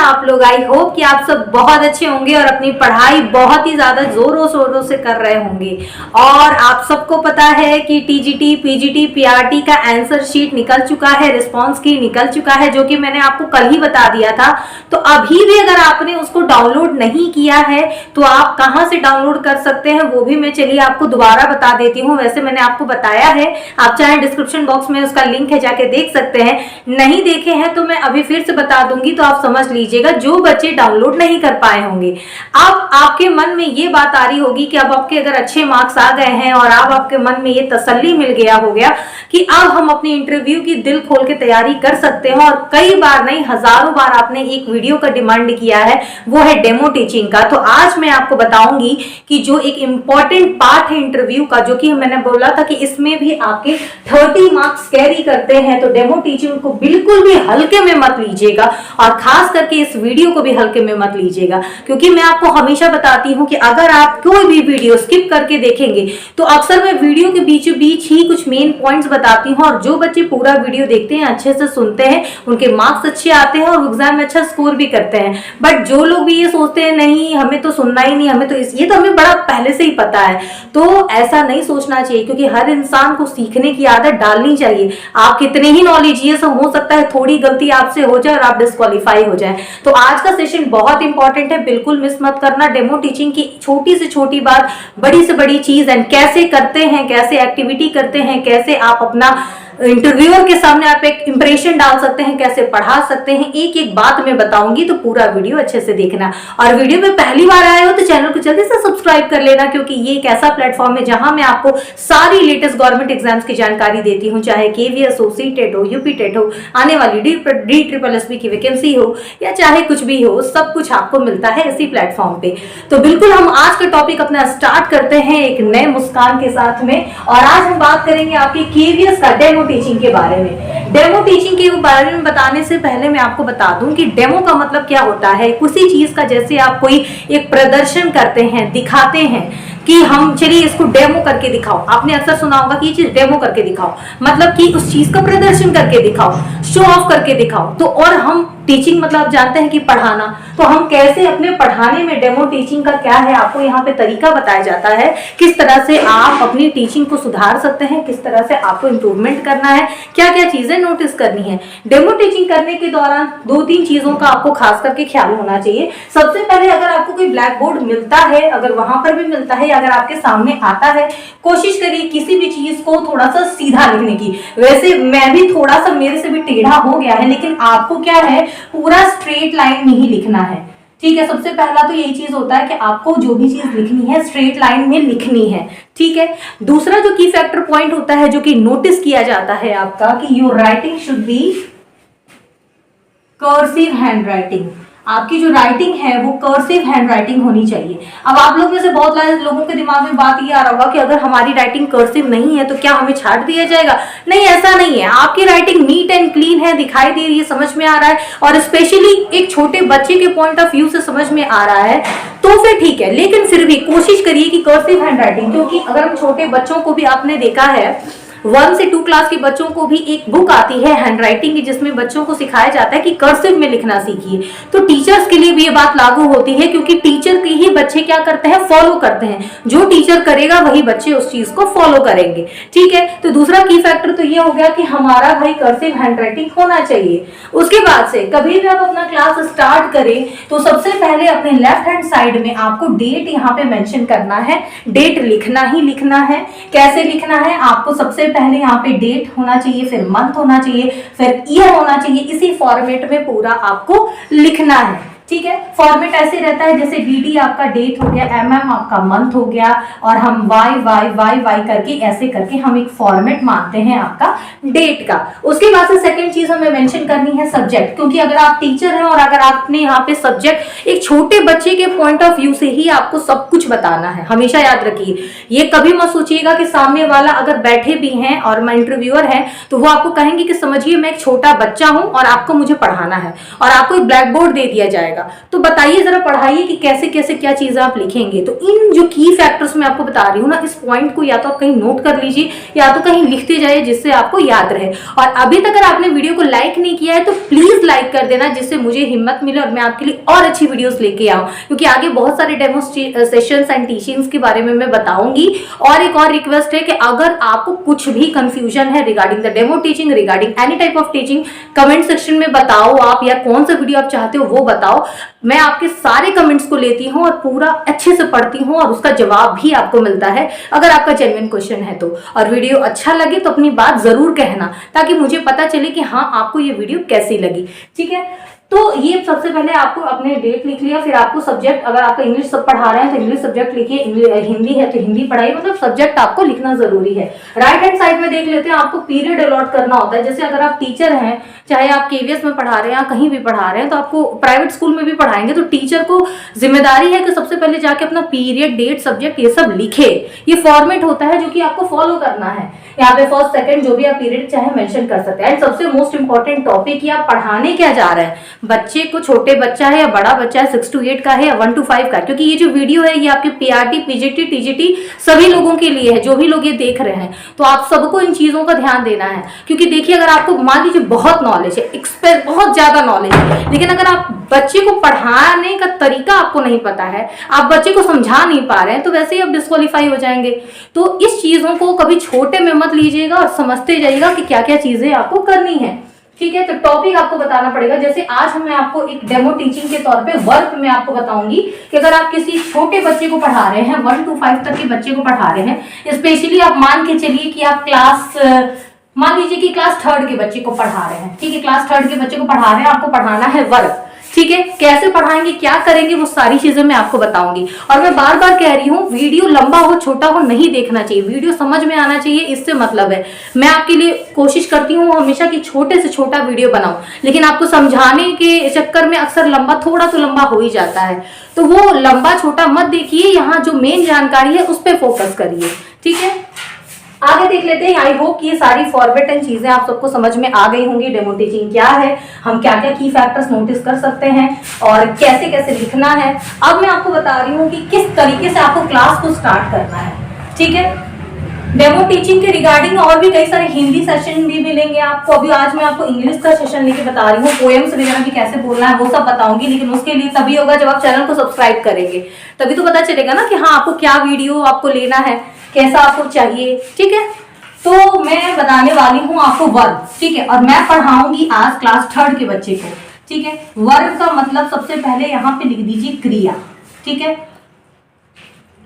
आप लोग? I hope कि आप सब बहुत अच्छे होंगे और अपनी पढ़ाई बहुत ही ज्यादा जोरों शोरों से कर रहे होंगे। और आप सबको पता है कि टीजीटी, पीजीटी, पीआरटी का आंसर शीट निकल चुका है, रिस्पांस की निकल चुका है, जो कि मैंने आपको कल ही बता दिया था। तो अभी भी अगर आपने उसको डाउनलोड नहीं किया है तो आप कहां से डाउनलोड कर सकते हैं वो भी मैं चलिए आपको दोबारा बता देती हूँ। वैसे मैंने आपको बताया है, आप चाहे डिस्क्रिप्शन बॉक्स में उसका लिंक है, जाके देख सकते हैं। नहीं देखे हैं तो मैं अभी फिर से बता दूंगी, तो आप समझ लीजिएगा जो बच्चे डाउनलोड नहीं कर पाए होंगे। अब आपके मन में ये बात आ रही होगी कि अब आपके अगर अच्छे मार्क्स आ गए हैं और अब आपके मन में ये तसल्ली मिल गया हो गया कि अब हम अपनी इंटरव्यू की दिल खोल के तैयारी कर सकते हैं। और कई बार नहीं, हजारों बार आपने एक वीडियो का डिमांड किया है, वो है डेमो टीचिंग का। तो आज मैं आपको बताऊंगी कि जो एक इंपॉर्टेंट पार्ट है इंटरव्यू का, जो कि मैंने बोला था कि इसमें भी आपके 30 मार्क्स कैरी करते हैं, तो डेमो टीचिंग को बिल्कुल भी हल्के में मत लीजिएगा और खास करके इस वीडियो को भी हल्के में मत लीजिएगा। क्योंकि मैं आपको हमेशा बताती हूं कि अगर आप कोई भी वीडियो स्किप करके देखेंगे तो अक्सर मैं वीडियो के बीचों बीच ही कुछ मेन पॉइंट्स बताती हूं, और जो बच्चे पूरा वीडियो देखते हैं, अच्छे से सुनते हैं, उनके मार्क्स अच्छे आते हैं और एग्जाम में अच्छा स्कोर भी करते हैं। बट जो लोग भी ये सोचते हैं नहीं हमें तो सुनना ही नहीं, हमें तो ये तो हमें बड़ा पहले से ही पता है, तो ऐसा नहीं सोचना चाहिए। क्योंकि हर इंसान को सीखने की आदत डालनी चाहिए। आप कितने ही नॉलेज, ये सब हो सकता है थोड़ी गलती आपसे हो जाए और आप डिस्क्वालीफाई हो जाए। तो आज का सेशन बहुत इंपॉर्टेंट है, बिल्कुल मिस मत करना। डेमो टीचिंग की छोटी से छोटी बात, बड़ी से बड़ी चीज एंड कैसे करते हैं, कैसे एक्टिविटी करते हैं, कैसे आप अपना इंटरव्यूअर के सामने आप एक इंप्रेशन डाल सकते हैं, कैसे पढ़ा सकते हैं, एक एक बात मैं बताऊंगी। तो पूरा वीडियो अच्छे से देखना। और वीडियो में पहली बार आए हो तो चैनल को जल्दी से सब्सक्राइब कर लेना, क्योंकि ये एक ऐसा प्लेटफॉर्म है जहां मैं आपको सारी लेटेस्ट गवर्नमेंट एग्जाम्स की जानकारी देती हूँ, चाहे केवीएस हो, सीटेट हो, यूपी टेट हो, आने वाली DSSS की वैकेंसी हो या चाहे कुछ भी हो, सब कुछ आपको मिलता है इसी प्लेटफॉर्म पे। तो बिल्कुल हम आज का टॉपिक अपना स्टार्ट करते हैं एक नए मुस्कान के साथ में। और आज हम बात करेंगे आपके केवीएस का डेमो टीचिंग के बारे में। डेमो टीचिंग के बारे में बताने से पहले मैं आपको बता दूं कि डेमो का मतलब क्या होता है। किसी चीज का जैसे आप कोई एक प्रदर्शन करते हैं, दिखाते हैं कि हम चलिए इसको डेमो करके दिखाओ। आपने अक्सर सुना होगा कि ये चीज डेमो करके दिखाओ, मतलब कि उस चीज का प्रदर्शन करके दिखाओ, शो ऑफ करके दिखाओ। तो और हम टीचिंग मतलब जानते हैं कि पढ़ाना, तो हम कैसे अपने पढ़ाने में डेमो टीचिंग का क्या है, आपको यहाँ पे तरीका बताया जाता है, किस तरह से आप अपनी टीचिंग को सुधार सकते हैं, किस तरह से आपको इंप्रूवमेंट करना है, क्या क्या चीजें नोटिस करनी है। डेमो टीचिंग करने के दौरान 2-3 चीजों का आपको खास करके ख्याल होना चाहिए। सबसे पहले अगर आपको कोई ब्लैक बोर्ड मिलता है, अगर वहां पर भी मिलता है, अगर आपके सामने आता है, कोशिश करिए किसी भी चीज को थोड़ा सा सीधा लिखने की। वैसे मैं भी थोड़ा सा, मेरे से भी टेढ़ा हो गया है, लेकिन आपको क्या है, पूरा स्ट्रेट लाइन में ही लिखना है। ठीक है, सबसे पहला तो यही चीज होता है कि आपको जो भी चीज लिखनी है स्ट्रेट लाइन में लिखनी है। ठीक है, दूसरा जो की फैक्टर पॉइंट होता है, जो कि नोटिस किया जाता है आपका, कि your writing should be cursive hand writing. आपकी जो राइटिंग है वो कर्सिव हैंड राइटिंग होनी चाहिए। अब आप लोग में से बहुत लोगों के दिमाग में बात ये आ रहा होगा कि अगर हमारी राइटिंग कर्सिव नहीं है तो क्या हमें छाट दिया जाएगा? नहीं, ऐसा नहीं है। आपकी राइटिंग नीट एंड क्लीन है, दिखाई दे रही है, समझ में आ रहा है, और स्पेशली एक छोटे बच्चे के पॉइंट ऑफ व्यू से समझ में आ रहा है, तो फिर ठीक है। लेकिन फिर भी कोशिश करिए कि कर्सिव हैंड राइटिंग, क्योंकि अगर हम छोटे बच्चों को भी, आपने देखा है 1 से 2 क्लास के बच्चों को भी एक बुक आती है हैंड राइटिंग की, जिसमें बच्चों को सिखाया जाता है कि कर्सिव में लिखना सीखिए। तो टीचर्स के लिए भी ये बात लागू होती है, क्योंकि टीचर के ही बच्चे क्या करते हैं, फॉलो करते हैं। जो टीचर करेगा वही बच्चे उस चीज को फॉलो करेंगे। ठीक है, तो दूसरा की फैक्टर तो ये हो गया कि हमारा भाई कर्सिव हैंड राइटिंग होना चाहिए। उसके बाद से कभी भी आप अपना क्लास स्टार्ट करें तो सबसे पहले अपने लेफ्ट हैंड साइड में आपको डेट यहाँ पे मेंशन करना है। डेट लिखना ही लिखना है। कैसे लिखना है, आपको सबसे पहले यहाँ पे डेट होना चाहिए, फिर मंथ होना चाहिए, फिर ईयर होना चाहिए। इसी फॉर्मेट में पूरा आपको लिखना है। ठीक है, फॉर्मेट ऐसे रहता है जैसे DD आपका डेट हो गया, MM आपका मंथ हो गया, और हम Y करके ऐसे करके हम एक फॉर्मेट मानते हैं आपका डेट का। उसके बाद से सेकंड चीज हमें मेंशन करनी है सब्जेक्ट, क्योंकि अगर आप टीचर हैं और अगर आपने यहाँ पे सब्जेक्ट एक छोटे बच्चे के पॉइंट ऑफ व्यू से ही आपको सब कुछ बताना है। हमेशा याद रखिए, ये कभी मत सोचिएगा कि सामने वाला अगर बैठे भी हैं और मैं इंटरव्यूअर है तो वो आपको कहेंगे कि समझिए मैं एक छोटा बच्चा हूं और आपको मुझे पढ़ाना है, और आपको एक ब्लैक बोर्ड दे दिया जाएगा जाएगा। तो बताइए जरा, पढ़ाइए कि कैसे कैसे क्या चीजें आप लिखेंगे। तो इन जो की फैक्टर्स मैं आपको बता रही हूँ ना, इस पॉइंट को या तो आप कहीं नोट कर लीजिए या तो कहीं लिखते जाइए, जिससे आपको याद रहे। और अभी तक अगर आपने वीडियो को लाइक नहीं किया है तो प्लीज लाइक कर देना, जिससे मुझे हिम्मत मिले और मैं आपके लिए और अच्छी वीडियोस लेके आऊं, क्योंकि आगे बहुत सारे डेमो सेशंस एंड टीचिंग्स के बारे में मैं बताऊंगी। और एक और रिक्वेस्ट है कि अगर आपको कुछ भी कंफ्यूजन है regarding the demo teaching, regarding any type of teaching, comment section में बताओ आप, या कौन सा वीडियो आप चाहते हो वो बताओ। मैं आपके सारे कमेंट्स को लेती हूँ और पूरा अच्छे से पढ़ती हूँ और उसका जवाब भी आपको मिलता है अगर आपका जेन्युइन क्वेश्चन है तो। और वीडियो अच्छा लगे तो अपनी बात जरूर कहना, ताकि मुझे पता चले कि हाँ आपको ये वीडियो कैसी लगी। ठीक है, तो ये सबसे पहले आपको अपने डेट लिख लिया, फिर आपको सब्जेक्ट, अगर आपका इंग्लिश सब पढ़ा रहे हैं तो इंग्लिश सब्जेक्ट लिखिए, हिंदी है तो हिंदी पढ़ाइए, मतलब सब्जेक्ट आपको लिखना जरूरी है। राइट हैंड साइड में देख लेते हैं, आपको पीरियड अलॉट करना होता है। जैसे अगर आप टीचर हैं, चाहे आप केवीएस में पढ़ा रहे हैं या कहीं भी पढ़ा रहे हैं, तो आपको प्राइवेट स्कूल में भी पढ़ाएंगे तो टीचर को जिम्मेदारी है कि सबसे पहले जाके अपना पीरियड, डेट, सब्जेक्ट ये सब लिखे। ये फॉर्मेट होता है जो कि आपको फॉलो करना है। यहाँ पे फर्स्ट सेकंड जो भी आप पीरियड चाहे मेंशन कर सकते हैं। एंड सबसे मोस्ट इंपॉर्टेंट टॉपिक कि आप पढ़ाने क्या जा रहे हैं, बच्चे को, छोटे बच्चा है या बड़ा बच्चा है, 6 to 8 का है या 1 to 5 का, क्योंकि ये जो वीडियो है ये आपके पीआरटी, पीजीटी, टीजीटी सभी लोगों के लिए है, जो भी लोग ये देख रहे हैं। तो आप सबको इन चीजों का ध्यान देना है, क्योंकि देखिए अगर आपको मान लीजिए बहुत नॉलेज है, बहुत ज्यादा नॉलेज है, लेकिन अगर आप बच्चे को पढ़ाने का तरीका आपको नहीं पता है, आप बच्चे को समझा नहीं पा रहे हैं, तो वैसे ही आप डिस्क्वालीफाई हो जाएंगे। तो इस चीजों को कभी छोटे में मत लीजिएगा और समझते जाइएगा कि क्या क्या चीजें आपको करनी है। ठीक है, तो टॉपिक आपको बताना पड़ेगा। जैसे आज मैं आपको एक डेमो टीचिंग के तौर पे वर्क में आपको बताऊंगी कि अगर आप किसी छोटे बच्चे को पढ़ा रहे हैं, 1 to 5 तक के बच्चे को पढ़ा रहे हैं, स्पेशली आप मान के चलिए कि आप मान लीजिए कि क्लास 3rd के बच्चे को पढ़ा रहे हैं। ठीक है, क्लास 3rd के बच्चे को पढ़ा रहे हैं, आपको पढ़ाना है वर्क। ठीक है, कैसे पढ़ाएंगे, क्या करेंगे, वो सारी चीजें मैं आपको बताऊंगी। और मैं बार बार कह रही हूँ, वीडियो लंबा हो छोटा हो नहीं देखना चाहिए, वीडियो समझ में आना चाहिए, इससे मतलब है। मैं आपके लिए कोशिश करती हूँ हमेशा कि छोटे से छोटा वीडियो बनाऊं, लेकिन आपको समझाने के चक्कर में अक्सर लंबा, थोड़ा तो लंबा हो ही जाता है। तो वो लंबा छोटा मत देखिए, यहाँ जो मेन जानकारी है उस पर फोकस करिए। ठीक है, आगे देख लेते हैं। आई होप कि ये सारी फॉर्मेट एंड चीजें आप सबको समझ में आ गई होंगी। डेमो टीचिंग क्या है, हम क्या क्या की फैक्टर्स नोटिस कर सकते हैं और कैसे कैसे लिखना है। अब मैं आपको बता रही हूँ कि किस तरीके से आपको क्लास को स्टार्ट करना है। ठीक है, डेमो टीचिंग के रिगार्डिंग और भी कई सारे हिंदी सेशन भी मिलेंगे आपको। अभी आज मैं आपको इंग्लिश का सेशन लेके बता रही हूँ, पोएम्स वगैरह भी कैसे बोलना है वो सब बताऊंगी, लेकिन उसके लिए तभी होगा जब आप चैनल को सब्सक्राइब करेंगे, तभी तो पता चलेगा ना कि हाँ आपको क्या वीडियो आपको लेना है, कैसा आपको चाहिए। ठीक है, तो मैं बताने वाली हूँ आपको वर्ब। ठीक है, और मैं पढ़ाऊंगी आज क्लास 3rd के बच्चे को। ठीक है, वर्ब का मतलब सबसे पहले यहाँ पे लिख दीजिए क्रिया। ठीक है,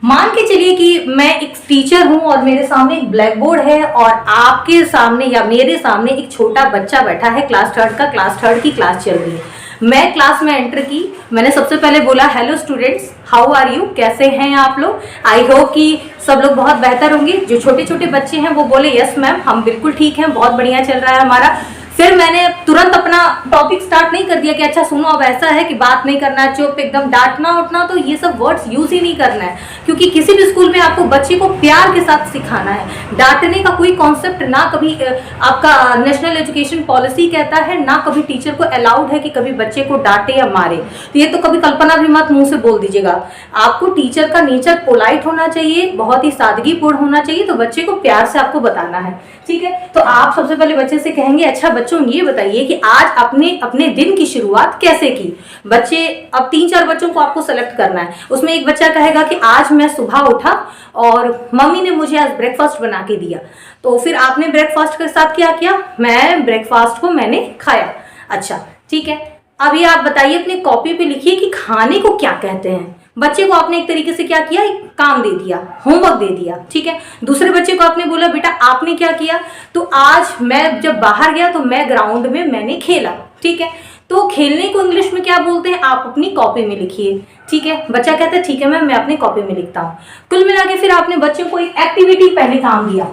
मान के चलिए कि मैं एक टीचर हूं और मेरे सामने एक ब्लैक बोर्ड है और आपके सामने या मेरे सामने एक छोटा बच्चा बैठा है, क्लास 3rd का, क्लास 3rd की क्लास चल रही है। मैं क्लास में एंटर की, मैंने सबसे पहले बोला hello students, how are you, कैसे हैं आप लोग। आई होप कि सब लोग बहुत बेहतर होंगे। जो छोटे छोटे बच्चे हैं वो बोले यस मैम, हम बिल्कुल ठीक हैं, बहुत बढ़िया चल रहा है हमारा। फिर मैंने तुरंत अपना टॉपिक स्टार्ट नहीं कर दिया कि अच्छा सुनो अब ऐसा है कि बात नहीं करना, चुप, एकदम डांटना उठना, तो ये सब वर्ड्स यूज ही नहीं करना है, क्योंकि किसी भी स्कूल में आपको बच्चे को प्यार के साथ सिखाना है। डांटने का कोई कॉन्सेप्ट ना कभी आपका नेशनल एजुकेशन पॉलिसी कहता है, ना कभी टीचर को अलाउड है कि कभी बच्चे को डांटे या मारे। तो ये तो कभी कल्पना भी मत मुंह से बोल दीजिएगा। आपको टीचर का नेचर पोलाइट होना चाहिए, बहुत ही सादगीपूर्ण होना चाहिए, तो बच्चे को प्यार से आपको बताना है। ठीक है, तो आप सबसे पहले बच्चे से कहेंगे अच्छा बच्चों ये बताइए कि आज अपने दिन की शुरुआत कैसे की। बच्चे, अब 3-4 बच्चों को आपको सेलेक्ट करना है। उसमें एक बच्चा कहेगा कि आज मैं सुबह उठा और मम्मी ने मुझे आज ब्रेकफास्ट बना के दिया। तो फिर आपने ब्रेकफास्ट के साथ क्या किया, मैं ब्रेकफास्ट को मैंने खाया। अच्छा ठीक है, अभी आप बताइए अपनी कॉपी पे लिखिए कि खाने को क्या कहते हैं। बच्चे को आपने एक तरीके से क्या किया, एक काम दे दिया, होमवर्क दे दिया। ठीक है, दूसरे बच्चे को आपने बोला बेटा आपने क्या किया, तो आज मैं जब बाहर गया तो मैं ग्राउंड में मैंने खेला। ठीक है, तो खेलने को इंग्लिश में क्या बोलते हैं, आप अपनी कॉपी में लिखिए। ठीक है, बच्चा कहता है ठीक है मैम मैं अपनी कॉपी में लिखता हूँ। कुल मिला के फिर आपने बच्चों को एक एक्टिविटी पहले काम दिया।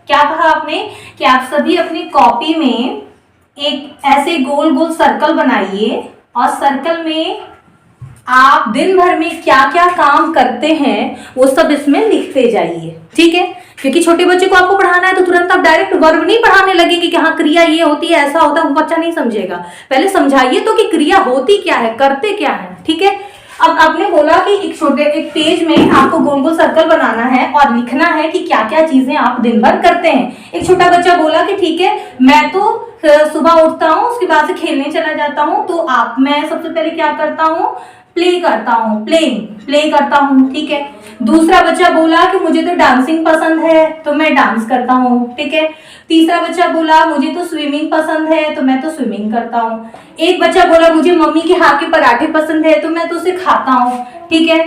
क्या कहा आपने कि आप सभी अपनी कॉपी में एक ऐसे गोल गोल सर्कल बनाइए और सर्कल में आप दिन भर में क्या क्या काम करते हैं वो सब इसमें लिखते जाइए। ठीक है, क्योंकि छोटे बच्चे को आपको पढ़ाना है तो तुरंत आप डायरेक्ट वर्ब नहीं पढ़ाने लगेंगे कि हाँ क्रिया ये होती है, ऐसा होता है, वो बच्चा नहीं समझेगा। पहले समझाइए तो कि क्रिया होती क्या है, करते क्या है, ठीक है। अब आपने बोला कि एक पेज में आपको गोल गोल सर्कल बनाना है और लिखना है कि क्या क्या चीजें आप दिन भर करते हैं। एक छोटा बच्चा बोला कि ठीक है, मैं तो सुबह उठता हूँ, उसके बाद से खेलने चला जाता हूँ, तो मैं सबसे पहले क्या करता हूँ, प्ले करता हूँ, प्ले करता हूँ, ठीक है। दूसरा बच्चा बोला कि मुझे तो डांसिंग पसंद है तो मैं डांस करता हूँ, ठीक है। तीसरा बच्चा बोला मुझे तो स्विमिंग पसंद है तो मैं तो स्विमिंग करता हूँ। एक बच्चा बोला मुझे मम्मी के हाथ के पराठे पसंद है तो मैं तो उसे खाता हूँ, ठीक है।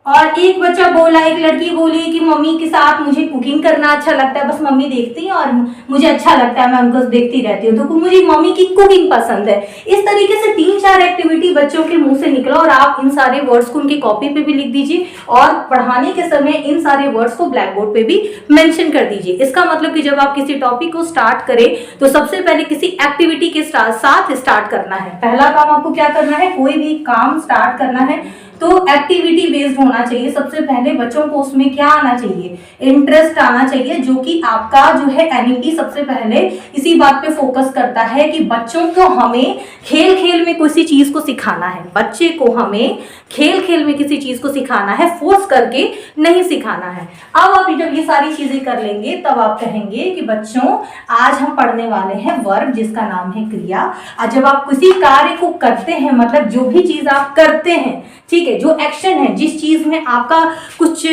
और एक बच्चा बोला, एक लड़की बोली कि मम्मी के साथ मुझे कुकिंग करना अच्छा लगता है, बस मम्मी देखती है और मुझे अच्छा लगता है, मैं उनको देखती रहती हूँ, तो मुझे मम्मी की कुकिंग पसंद है। इस तरीके से 3-4 एक्टिविटी बच्चों के मुंह से निकला और आप इन सारे वर्ड्स को उनकी कॉपी पे भी लिख दीजिए और पढ़ाने के समय इन सारे वर्ड्स को ब्लैक बोर्ड पे भी मेंशन कर दीजिए। इसका मतलब कि जब आप किसी टॉपिक को स्टार्ट करें तो सबसे पहले किसी एक्टिविटी के साथ स्टार्ट करना है। पहला काम आपको क्या करना है, कोई भी काम स्टार्ट करना है तो एक्टिविटी बेस्ड होना चाहिए। सबसे पहले बच्चों को उसमें क्या आना चाहिए, इंटरेस्ट आना चाहिए, जो कि आपका जो है एनईपी सबसे पहले इसी बात पे फोकस करता है कि बच्चों को हमें खेल खेल में किसी चीज को सिखाना है। बच्चे को हमें खेल खेल में किसी चीज को सिखाना है, फोर्स करके नहीं सिखाना है। अब आप जब ये सारी चीजें कर लेंगे तब आप कहेंगे कि बच्चों आज हम पढ़ने वाले हैं वर्ब जिसका नाम है क्रिया। और जब आप किसी कार्य को करते हैं, मतलब जो भी चीज आप करते हैं, ठीक है, जो एक्शन है, जिस चीज में आपका कुछ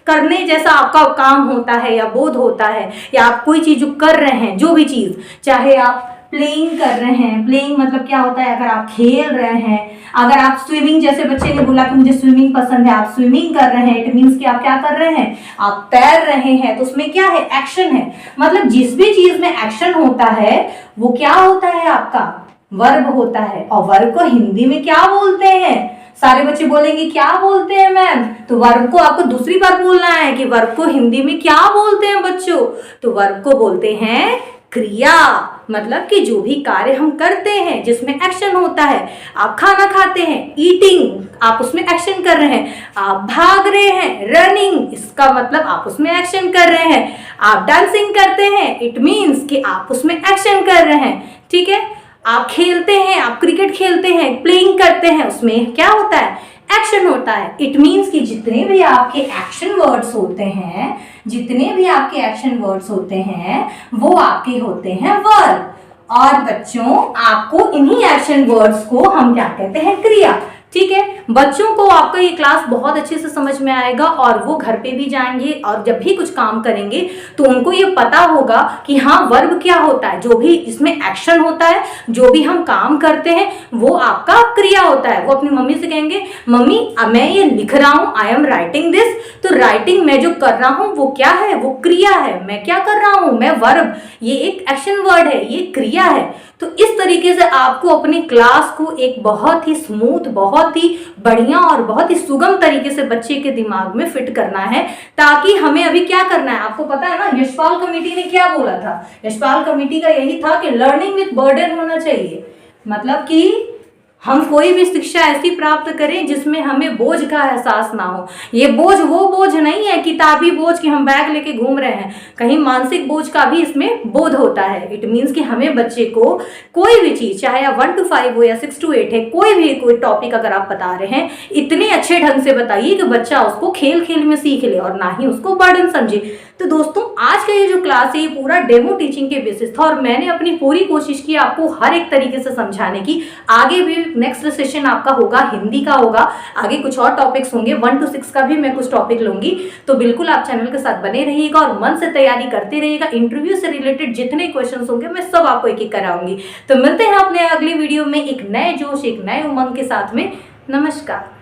करने जैसा आपका काम होता है या बोध होता है, या आप कोई चीज जो कर रहे हैं, जो भी चीज, चाहे आप प्लेइंग कर रहे हैं, प्लेइंग मतलब क्या होता है, अगर आप खेल रहे हैं, अगर आप स्विमिंग, जैसे बच्चे ने बोला कि मुझे स्विमिंग पसंद है, आप स्विमिंग कर रहे हैं, इट मीन्स कि आप क्या कर रहे हैं, आप तैर रहे हैं, तो उसमें क्या है, एक्शन है। मतलब जिस भी चीज में एक्शन होता है वो क्या होता है, आपका वर्ब होता है। और वर्ब को हिंदी में क्या बोलते हैं, सारे बच्चे बोलेंगे क्या बोलते हैं मैम, तो वर्ब को आपको दूसरी बार बोलना है कि वर्ब को हिंदी में क्या बोलते हैं बच्चों, तो वर्ब को बोलते हैं क्रिया। मतलब कि जो भी कार्य हम करते हैं जिसमें एक्शन होता है, आप खाना खाते हैं, ईटिंग, आप उसमें एक्शन कर रहे हैं, आप भाग रहे हैं, रनिंग, इसका मतलब आप उसमें एक्शन कर रहे हैं, आप डांसिंग करते हैं, इट मीन्स कि आप उसमें एक्शन कर रहे हैं, ठीक है। आप खेलते हैं, आप क्रिकेट खेलते हैं, प्लेइंग करते हैं, उसमें क्या होता है, एक्शन होता है। इट मीन्स कि जितने भी आपके एक्शन वर्ड्स होते हैं, जितने भी आपके एक्शन वर्ड्स होते हैं वो आपके होते हैं वर्ब। और बच्चों आपको इन्हीं एक्शन वर्ड्स को हम क्या कहते हैं, क्रिया, ठीक है। बच्चों को आपका ये क्लास बहुत अच्छे से समझ में आएगा और वो घर पे भी जाएंगे और जब भी कुछ काम करेंगे तो उनको ये पता होगा कि हाँ वर्ब क्या होता है, जो भी इसमें एक्शन होता है, जो भी हम काम करते हैं वो आपका क्रिया होता है। वो अपनी मम्मी से कहेंगे मम्मी मैं ये लिख रहा हूँ, आई एम राइटिंग दिस, तो राइटिंग मैं जो कर रहा हूँ वो क्या है, वो क्रिया है। मैं क्या कर रहा हूँ, मैं वर्ब, ये एक एक्शन वर्ड है, ये क्रिया है। तो इस तरीके से आपको अपनी क्लास को एक बहुत ही स्मूथ, बहुत ही बढ़िया और बहुत ही सुगम तरीके से बच्चे के दिमाग में फिट करना है, ताकि हमें अभी क्या करना है, आपको पता है ना यशपाल कमेटी ने क्या बोला था, यशपाल कमेटी का यही था कि लर्निंग विद बर्डन होना चाहिए। मतलब कि हम कोई भी शिक्षा ऐसी प्राप्त करें जिसमें हमें बोझ का एहसास ना हो। ये बोझ वो बोझ नहीं है किताबी बोझ कि हम बैग लेके घूम रहे हैं, कहीं मानसिक बोझ का भी इसमें बोध होता है। इट मीन्स कि हमें बच्चे को कोई भी चीज, चाहे आप 1 to 5 हो या 6 to 8 है, कोई टॉपिक अगर आप बता रहे हैं इतने अच्छे ढंग से बताइए कि बच्चा उसको खेल खेल में सीख ले और ना ही उसको बर्डन समझे। तो दोस्तों आज का ये जो क्लास है ये पूरा डेमो टीचिंग के बेसिस था और मैंने अपनी पूरी कोशिश की आपको हर एक तरीके से समझाने की। आगे भी नेक्स्ट सेशन आपका होगा, हिंदी का होगा, आगे कुछ और टॉपिक्स होंगे, 1 to 6 का भी मैं कुछ टॉपिक लूंगी। तो बिल्कुल आप चैनल के साथ बने रहिएगा और मन से तैयारी करते रहिएगा। इंटरव्यू से रिलेटेड जितने क्वेश्चन होंगे मैं सब आपको एक एक कराऊंगी। तो मिलते हैं अपने अगली वीडियो में एक नए जोश, एक नए उमंग के साथ में। नमस्कार।